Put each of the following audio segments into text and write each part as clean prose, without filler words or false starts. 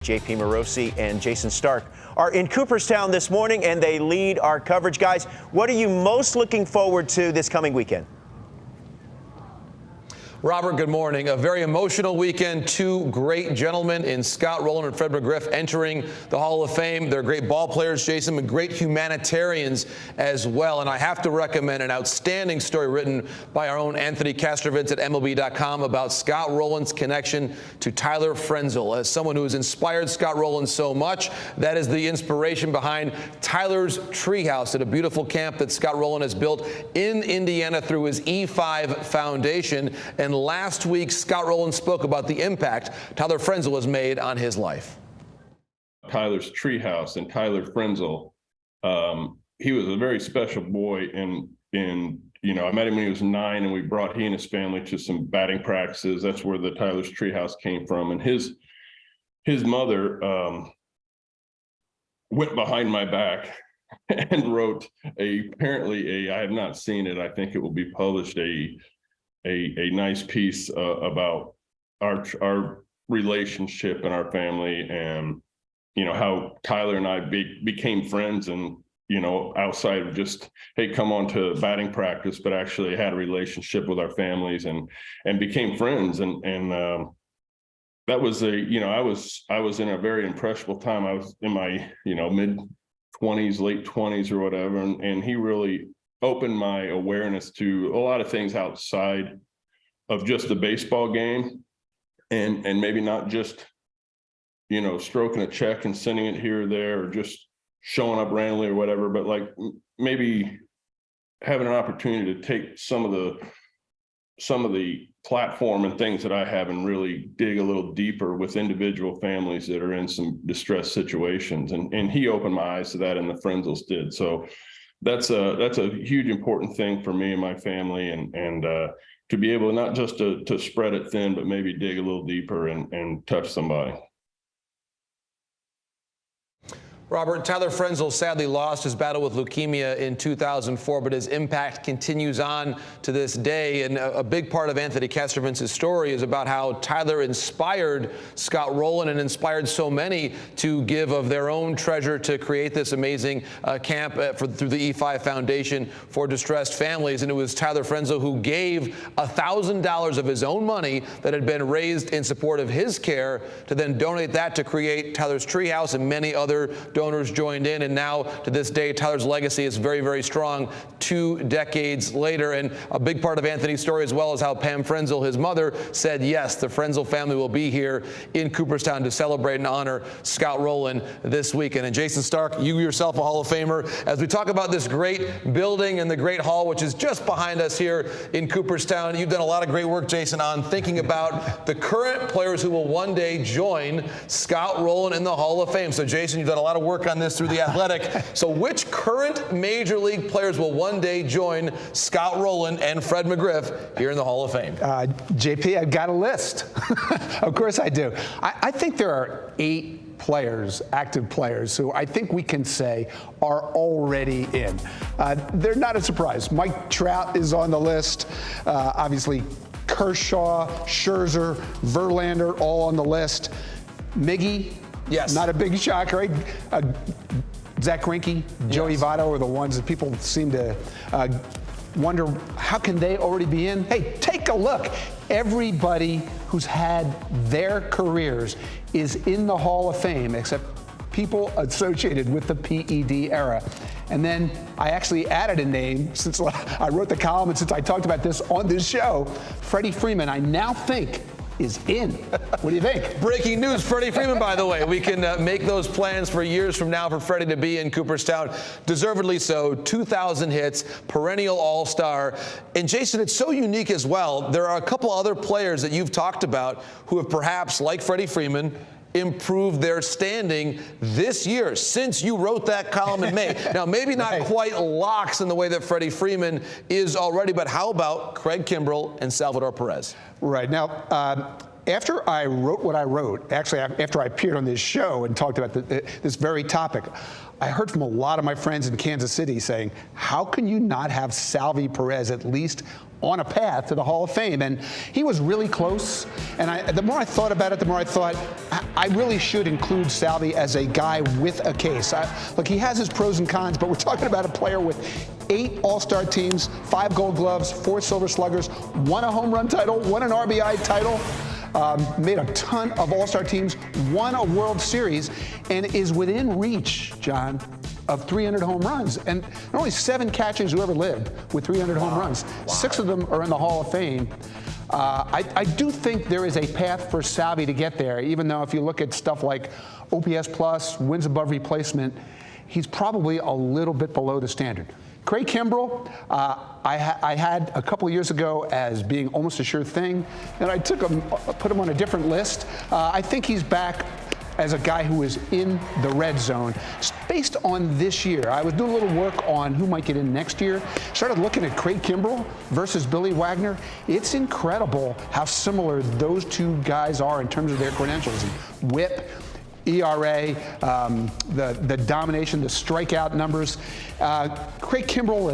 JP Morosi and Jason Stark are in Cooperstown this morning, and they lead our coverage. Guys, what are you most looking forward to this coming weekend? Robert, good morning. A very emotional weekend. Two great gentlemen in Scott Rowland and Fred McGriff entering the Hall of Fame. They're great ball players, Jason, and great humanitarians as well. And I have to recommend an outstanding story written by our own Anthony Kastrovitz at MLB.com about Scott Rowland's connection to Tyler Frenzel. As someone who has inspired Scott Rowland so much, that is the inspiration behind Tyler's Treehouse at a beautiful camp that Scott Rowland has built in Indiana through his E5 Foundation. And last week, Scott Rowland spoke about the impact Tyler Frenzel has made on his life. Tyler's Treehouse and Tyler Frenzel, he was a very special boy. And I met him when he was 9, and we brought he and his family to some batting practices. That's where the Tyler's Treehouse came from. And his mother went behind my back and wrote apparently I have not seen it, I think it will be published, a nice piece about our relationship and our family, and how Tyler and I became friends, and outside of just, hey, come on to batting practice, but actually had a relationship with our families and became friends. And that was I was in a very impressionable time. I was in my mid-20s, late 20s or whatever, and he really opened my awareness to a lot of things outside of just the baseball game, and maybe not just, stroking a check and sending it here or there, or just showing up randomly or whatever, but like maybe having an opportunity to take some of the platform and things that I have and really dig a little deeper with individual families that are in some distressed situations. And he opened my eyes to that, and the Frenzels did. So that's a huge important thing for me and my family, and to be able not just to spread it thin, but maybe dig a little deeper and touch somebody. Robert, Tyler Frenzel sadly lost his battle with leukemia in 2004, but his impact continues on to this day. And a big part of Anthony Kastrovitz's story is about how Tyler inspired Scott Rowland and inspired so many to give of their own treasure to create this amazing camp through the E5 Foundation for distressed families. And it was Tyler Frenzel who gave $1,000 of his own money that had been raised in support of his care to then donate that to create Tyler's Treehouse, and many other donors joined in. And now to this day, Tyler's legacy is very, very strong 2 decades later. And a big part of Anthony's story as well is how Pam Frenzel, his mother, said, yes, the Frenzel family will be here in Cooperstown to celebrate and honor Scott Rowland this weekend. And Jason Stark, you yourself a Hall of Famer, as we talk about this great building and the great hall, which is just behind us here in Cooperstown. You've done a lot of great work, Jason, on thinking about the current players who will one day join Scott Rowland in the Hall of Fame. So Jason, you've done a lot of work on this through The Athletic. So which current Major League players will one day join Scott Rowland and Fred McGriff here in the Hall of Fame? JP, I've got a list. Of course I do. I think there are 8 players, active players, who I think we can say are already in. They're not a surprise. Mike Trout is on the list. Obviously, Kershaw, Scherzer, Verlander, all on the list. Miggy, yes, not a big shock, right? Zach Greinke, Joey Votto are the ones that people seem to wonder, how can they already be in? Hey, take a look. Everybody who's had their careers is in the Hall of Fame, except people associated with the PED era. And then I actually added a name since I wrote the column and since I talked about this on this show. Freddie Freeman, I now think, is in. What do you think? Breaking news, Freddie Freeman, by the way. We can make those plans for years from now for Freddie to be in Cooperstown. Deservedly so. 2,000 hits, perennial all-star. And Jason, it's so unique as well. There are a couple other players that you've talked about who have perhaps, like Freddie Freeman, improved their standing this year since you wrote that column in May. Now, maybe not quite locks in the way that Freddie Freeman is already, but how about Craig Kimbrell and Salvador Perez? Right. Now, after I wrote what I wrote, actually after I appeared on this show and talked about this very topic, I heard from a lot of my friends in Kansas City saying, how can you not have Salvi Perez at least on a path to the Hall of Fame. And he was really close. And the more I thought about it, the more I thought I really should include Salvi as a guy with a case. Look, he has his pros and cons, but we're talking about a player with 8 All-Star teams, 5 Gold Gloves, 4 Silver Sluggers, won a home run title, won an RBI title, made a ton of All-Star teams, won a World Series, and is within reach, John, of 300 home runs. And there are only 7 catchers who ever lived with 300 home runs. 6 of them are in the Hall of Fame. I do think there is a path for Salvi to get there, even though if you look at stuff like OPS plus, wins above replacement, he's probably a little bit below the standard. Craig Kimbrell, I had a couple of years ago as being almost a sure thing, and I put him on a different list. I think he's back as a guy who is in the red zone. Based on this year, I was doing a little work on who might get in next year. Started looking at Craig Kimbrell versus Billy Wagner. It's incredible how similar those two guys are in terms of their credentials. WHIP, ERA, the domination, the strikeout numbers. Craig Kimbrell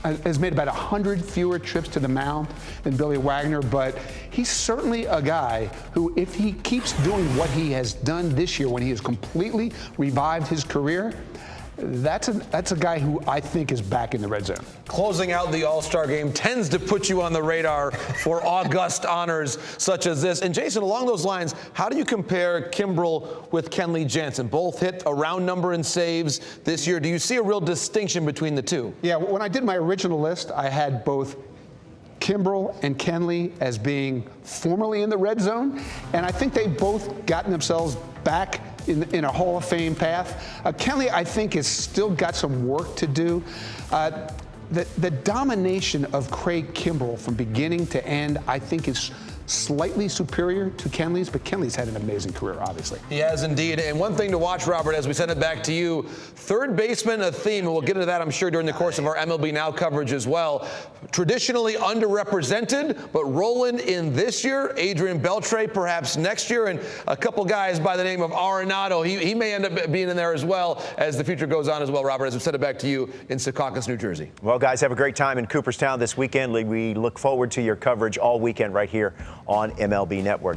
has made about 100 fewer trips to the mound than Billy Wagner, but he's certainly a guy who, if he keeps doing what he has done this year, when he has completely revived his career, that's a guy who I think is back in the red zone. Closing out the All-Star game tends to put you on the radar for august honors such as this. And Jason, along those lines, how do you compare Kimbrell with Kenley Jansen? Both hit a round number in saves this year. Do you see a real distinction between the two? Yeah, when I did my original list, I had both Kimbrell and Kenley as being formerly in the red zone, and I think they've both gotten themselves back in a Hall of Fame path. Kenley, I think, has still got some work to do. The domination of Craig Kimbrell from beginning to end, I think, is slightly superior to Kenley's, but Kenley's had an amazing career, obviously. He has indeed. And one thing to watch, Robert, as we send it back to you, third baseman, a theme, and we'll get into that, I'm sure, during the course of our MLB Now coverage as well. Traditionally underrepresented, but rolling in this year, Adrian Beltre perhaps next year, and a couple guys by the name of Arenado. He may end up being in there as well as the future goes on as well, Robert, as we send it back to you in Secaucus, New Jersey. Well, guys, have a great time in Cooperstown this weekend. We look forward to your coverage all weekend right here on MLB Network.